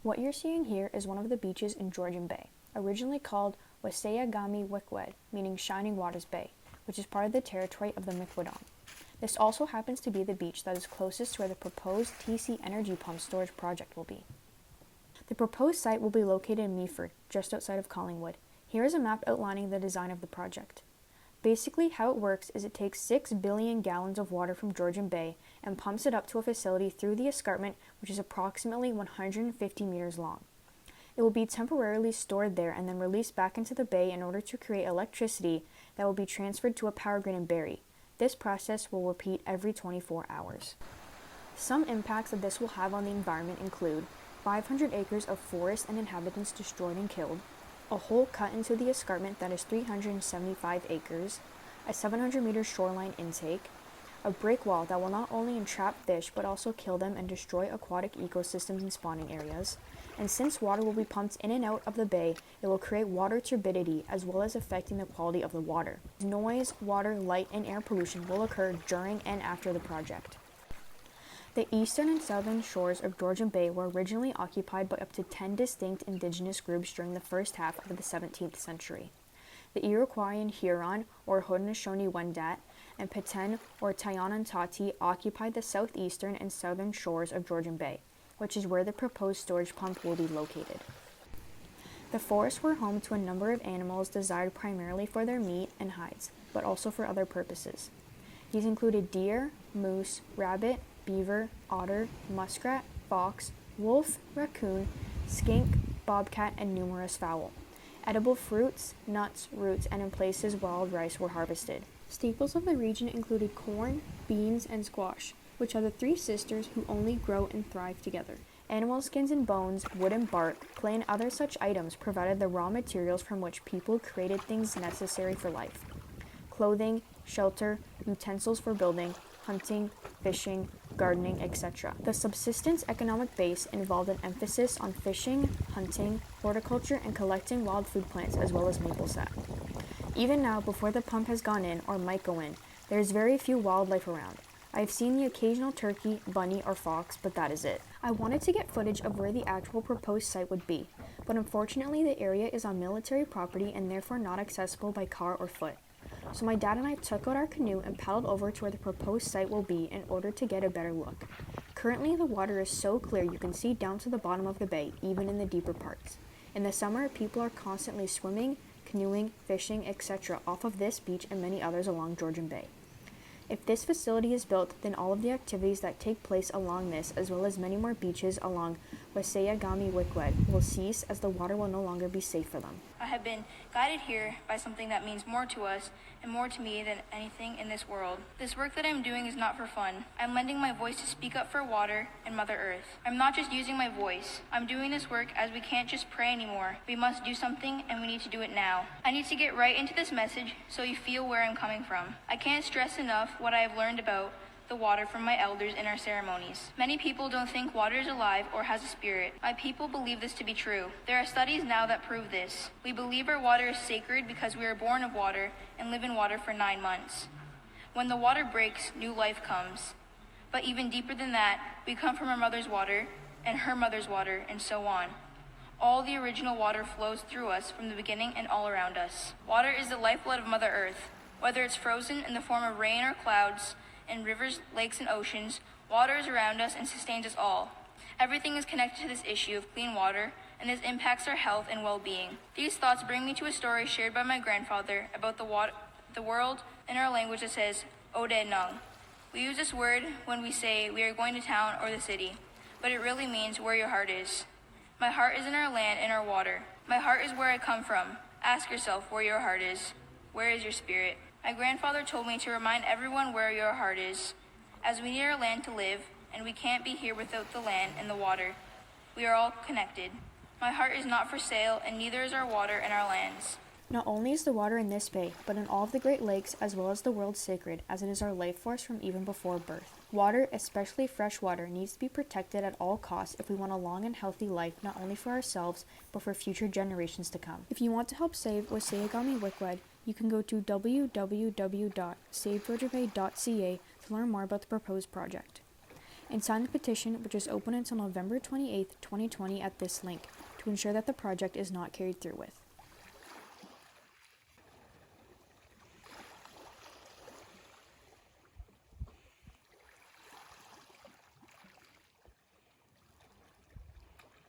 What you're seeing here is one of the beaches in Georgian Bay, originally called Waaseyaagami Wiikwed, meaning Shining Waters Bay, which is part of the territory of the Mikwedon. This also happens to be the beach that is closest to where the proposed TC Energy Pump Storage Project will be. The proposed site will be located in Meaford, just outside of Collingwood. Here is a map outlining the design of the project. Basically, how it works is it takes 6 billion gallons of water from Georgian Bay and pumps it up to a facility through the escarpment, which is approximately 150 meters long. It will be temporarily stored there and then released back into the bay in order to create electricity that will be transferred to a power grid in Barrie. This process will repeat every 24 hours. Some impacts that this will have on the environment include 500 acres of forest and inhabitants destroyed and killed, a hole cut into the escarpment that is 375 acres, a 700-meter shoreline intake, a break wall that will not only entrap fish but also kill them and destroy aquatic ecosystems and spawning areas, and since water will be pumped in and out of the bay, it will create water turbidity as well as affecting the quality of the water. Noise, water, light, and air pollution will occur during and after the project. The eastern and southern shores of Georgian Bay were originally occupied by up to 10 distinct indigenous groups during the first half of the 17th century. The Iroquoian Huron, or Haudenosaunee-Wendat, and Petén, or Tayanantati, occupied the southeastern and southern shores of Georgian Bay, which is where the proposed storage pump will be located. The forests were home to a number of animals desired primarily for their meat and hides, but also for other purposes. These included deer, moose, rabbit, beaver, otter, muskrat, fox, wolf, raccoon, skink, bobcat, and numerous fowl. Edible fruits, nuts, roots, and in places wild rice were harvested. Staples of the region included corn, beans, and squash, which are the three sisters who only grow and thrive together. Animal skins and bones, wood and bark, clay, and other such items provided the raw materials from which people created things necessary for life. Clothing, shelter, utensils for building, hunting, fishing, gardening, etc. The subsistence economic base involved an emphasis on fishing, hunting, horticulture, and collecting wild food plants as well as maple sap. Even now, before the pump has gone in or might go in, there is very few wildlife around. I have seen the occasional turkey, bunny, or fox, but that is it. I wanted to get footage of where the actual proposed site would be, but unfortunately the area is on military property and therefore not accessible by car or foot. So my dad and I took out our canoe and paddled over to where the proposed site will be in order to get a better look. Currently the water is so clear you can see down to the bottom of the bay, even in the deeper parts. In the summer, people are constantly swimming, canoeing, fishing, etc. off of this beach and many others along Georgian Bay. If this facility is built, then all of the activities that take place along this, as well as many more beaches along Waaseyaagami Wiikwed, will cease as the water will no longer be safe for them. I have been guided here by something that means more to us and more to me than anything in this world. This work that I'm doing is not for fun. I'm lending my voice to speak up for water and Mother Earth. I'm not just using my voice. I'm doing this work as we can't just pray anymore. We must do something and we need to do it now. I need to get right into this message so you feel where I'm coming from. I can't stress enough what I have learned about the water from my elders in our ceremonies. Many people don't think water is alive or has a spirit. My people believe this to be true. There are studies now that prove this. We believe our water is sacred because we are born of water and live in water for 9 months. When the water breaks, new life comes. But even deeper than that, we come from our mother's water and her mother's water and so on. All the original water flows through us from the beginning and all around us. Water is the lifeblood of Mother Earth. Whether it's frozen in the form of rain or clouds, in rivers, lakes, and oceans, water is around us and sustains us all. Everything is connected to this issue of clean water, and this impacts our health and well-being. These thoughts bring me to a story shared by my grandfather about the world in our language that says, Ode Nung. We use this word when we say we are going to town or the city, but it really means where your heart is. My heart is in our land and our water. My heart is where I come from. Ask yourself where your heart is. Where is your spirit? My grandfather told me to remind everyone where your heart is, as we need our land to live, and we can't be here without the land and the water. We are all connected. My heart is not for sale, and neither is our water and our lands. Not only is the water in this bay, but in all of the Great Lakes as well as the world sacred, as it is our life force from even before birth. Water, especially fresh water, needs to be protected at all costs if we want a long and healthy life, not only for ourselves, but for future generations to come. If you want to help save Waaseyaagami Wiikwed, you can go to www.savegeorgianbay.ca to learn more about the proposed project. and sign the petition, which is open until November 28, 2020 at this link, to ensure that the project is not carried through with.